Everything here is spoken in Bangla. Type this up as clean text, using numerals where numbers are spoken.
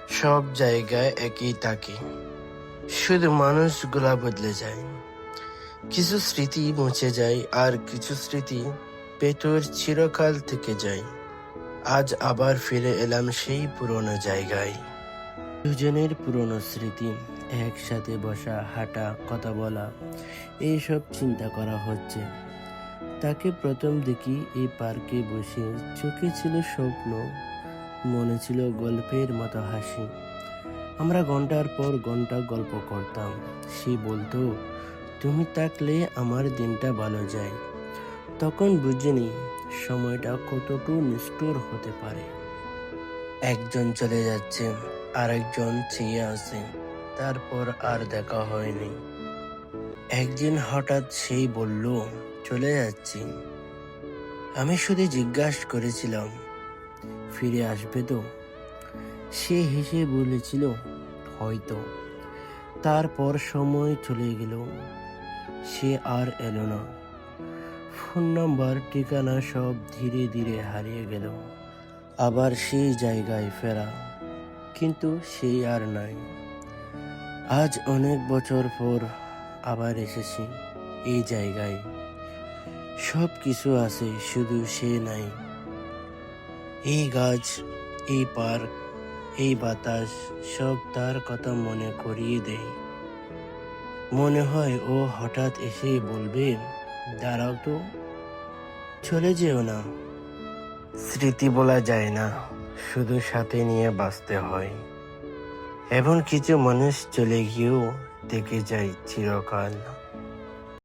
সব জায়গায় একই থাকে, শুধু মানুষগুলা বদলে যায়। কিছু স্মৃতি মুছে যায় আর কিছু স্মৃতি ভেতর চিরকাল থেকে যায়। আজ আবার ফিরে এলাম সেই পুরনো জায়গায়। দুজনের পুরনো স্মৃতি, একসাথে বসা, হাঁটা, কথা বলা, এইসব চিন্তা করা হচ্ছে। তাকে প্রথম দেখি এই পার্কে বসে, চোখে ছিল স্বপ্ন, মনে ছিল গল্পের মতো হাসি। আমরা ঘন্টার পর ঘন্টা গল্প করতাম। সে বলতো, তুমি থাকলে আমার দিনটা ভালো যায়। তখন বুঝিনি সময়টা কতটুকু নিষ্ঠুর হতে পারে। একজন চলে যাচ্ছে, আরেকজন চেয়ে আছে, তারপর আর দেখা হয়নি। একদিন হঠাৎ সেই বলল, চলে যাচ্ছি। আমি শুধু জিজ্ঞাসা করেছিলাম, ফিরে আসবে তো? সে হেসে বলেছিল, হয়তো। তারপর সময় চলে গেল, সে আর এলো না। ফোন নাম্বার, ঠিকানা সব ধীরে ধীরে হারিয়ে গেল। আবার সেই জায়গায় ফেরা, কিন্তু সেই আর নাই। আজ অনেক বছর পর আবার এসেছি এই জায়গায়। সব কিছু আছে, শুধু সে নাই। এই গাছ, এই পার্ক, এই বাতাস, সব তার কথা মনে করিয়ে দেয়। মনে হয় ও হঠাৎ এসে বলবে, দাঁড়াও তো, চলে যেও না। স্মৃতি বলা যায় না, শুধু সাথে নিয়ে বাঁচতে হয়। এমন কিছু মানুষ চলে গিয়েও থেকে যায় চিরকাল।